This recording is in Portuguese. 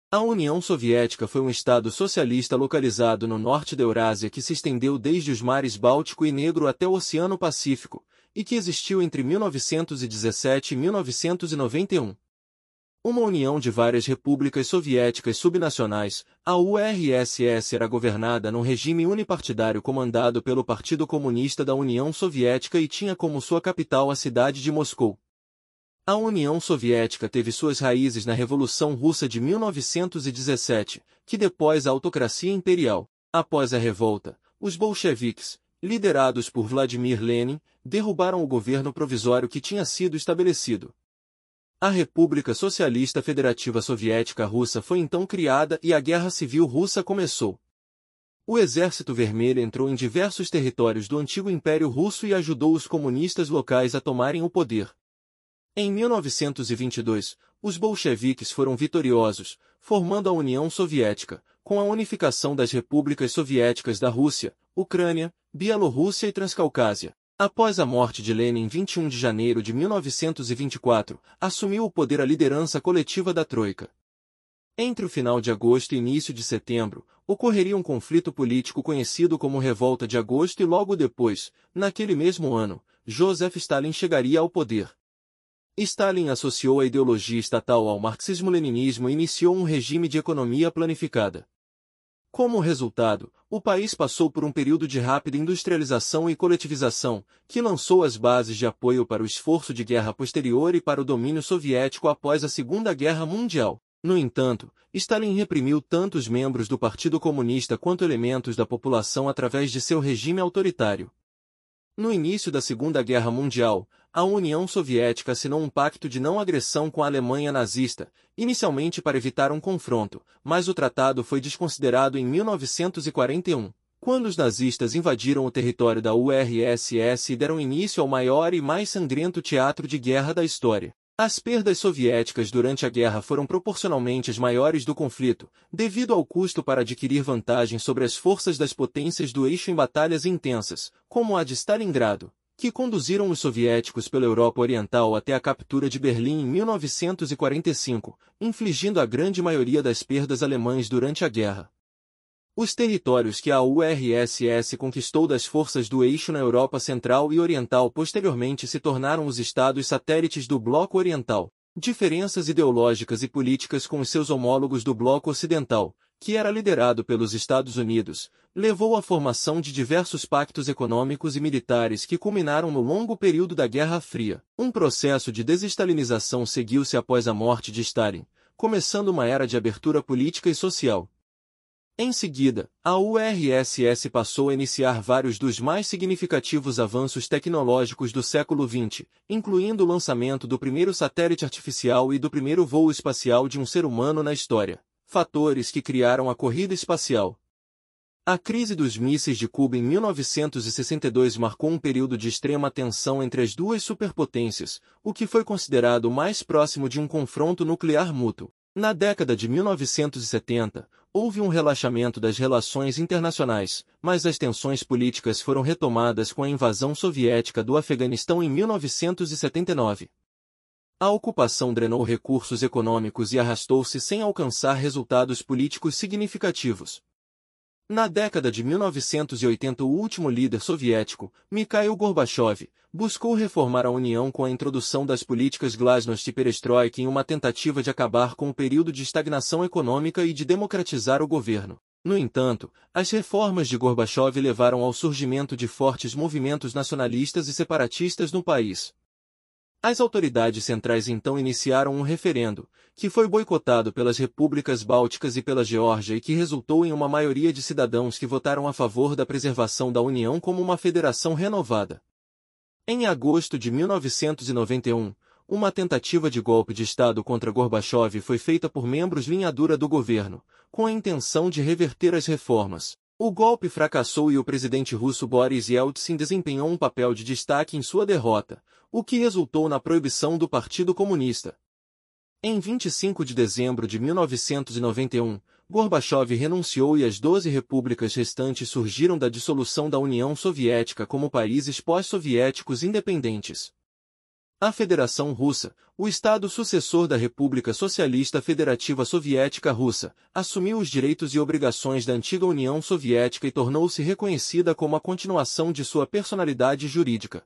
A União Soviética foi um estado socialista localizado no norte da Eurásia que se estendeu desde os mares Báltico e Negro até o Oceano Pacífico, e que existiu entre 1917 e 1991. Uma união de várias repúblicas soviéticas subnacionais, a URSS era governada num regime unipartidário comandado pelo Partido Comunista da União Soviética e tinha como sua capital a cidade de Moscou. A União Soviética teve suas raízes na Revolução Russa de 1917, que depôs a autocracia imperial. Após a revolta, os bolcheviques, liderados por Vladimir Lenin, derrubaram o governo provisório que tinha sido estabelecido. A República Socialista Federativa Soviética Russa foi então criada e a Guerra Civil Russa começou. O Exército Vermelho entrou em diversos territórios do antigo Império Russo e ajudou os comunistas locais a tomarem o poder. Em 1922, os bolcheviques foram vitoriosos, formando a União Soviética, com a unificação das repúblicas soviéticas da Rússia, Ucrânia, Bielorrússia e Transcaucásia. Após a morte de Lenin em 21 de janeiro de 1924, assumiu o poder a liderança coletiva da Troika. Entre o final de agosto e início de setembro, ocorreria um conflito político conhecido como Revolta de Agosto e logo depois, naquele mesmo ano, Joseph Stalin chegaria ao poder. Stalin associou a ideologia estatal ao marxismo-leninismo e iniciou um regime de economia planificada. Como resultado, o país passou por um período de rápida industrialização e coletivização, que lançou as bases de apoio para o esforço de guerra posterior e para o domínio soviético após a Segunda Guerra Mundial. No entanto, Stalin reprimiu tanto os membros do Partido Comunista quanto elementos da população através de seu regime autoritário. No início da Segunda Guerra Mundial, a União Soviética assinou um pacto de não agressão com a Alemanha nazista, inicialmente para evitar um confronto, mas o tratado foi desconsiderado em 1941, quando os nazistas invadiram o território da URSS e deram início ao maior e mais sangrento teatro de guerra da história. As perdas soviéticas durante a guerra foram proporcionalmente as maiores do conflito, devido ao custo para adquirir vantagem sobre as forças das potências do eixo em batalhas intensas, como a de Stalingrado, que conduziram os soviéticos pela Europa Oriental até a captura de Berlim em 1945, infligindo a grande maioria das perdas alemãs durante a guerra. Os territórios que a URSS conquistou das forças do eixo na Europa Central e Oriental posteriormente se tornaram os estados satélites do Bloco Oriental. Diferenças ideológicas e políticas com os seus homólogos do Bloco Ocidental, que era liderado pelos Estados Unidos, levou à formação de diversos pactos econômicos e militares que culminaram no longo período da Guerra Fria. Um processo de desestalinização seguiu-se após a morte de Stalin, começando uma era de abertura política e social. Em seguida, a URSS passou a iniciar vários dos mais significativos avanços tecnológicos do século XX, incluindo o lançamento do primeiro satélite artificial e do primeiro voo espacial de um ser humano na história, fatores que criaram a corrida espacial. A crise dos mísseis de Cuba em 1962 marcou um período de extrema tensão entre as duas superpotências, o que foi considerado o mais próximo de um confronto nuclear mútuo. Na década de 1970, houve um relaxamento das relações internacionais, mas as tensões políticas foram retomadas com a invasão soviética do Afeganistão em 1979. A ocupação drenou recursos econômicos e arrastou-se sem alcançar resultados políticos significativos. Na década de 1980, o último líder soviético, Mikhail Gorbachev, buscou reformar a União com a introdução das políticas Glasnost e Perestroika em uma tentativa de acabar com o período de estagnação econômica e de democratizar o governo. No entanto, as reformas de Gorbachev levaram ao surgimento de fortes movimentos nacionalistas e separatistas no país. As autoridades centrais então iniciaram um referendo, que foi boicotado pelas repúblicas bálticas e pela Geórgia e que resultou em uma maioria de cidadãos que votaram a favor da preservação da União como uma federação renovada. Em agosto de 1991, uma tentativa de golpe de Estado contra Gorbachev foi feita por membros linha dura do governo, com a intenção de reverter as reformas. O golpe fracassou e o presidente russo Boris Yeltsin desempenhou um papel de destaque em sua derrota, o que resultou na proibição do Partido Comunista. Em 25 de dezembro de 1991, Gorbachev renunciou e as 12 repúblicas restantes surgiram da dissolução da União Soviética como países pós-soviéticos independentes. A Federação Russa, o Estado sucessor da República Socialista Federativa Soviética Russa, assumiu os direitos e obrigações da antiga União Soviética e tornou-se reconhecida como a continuação de sua personalidade jurídica.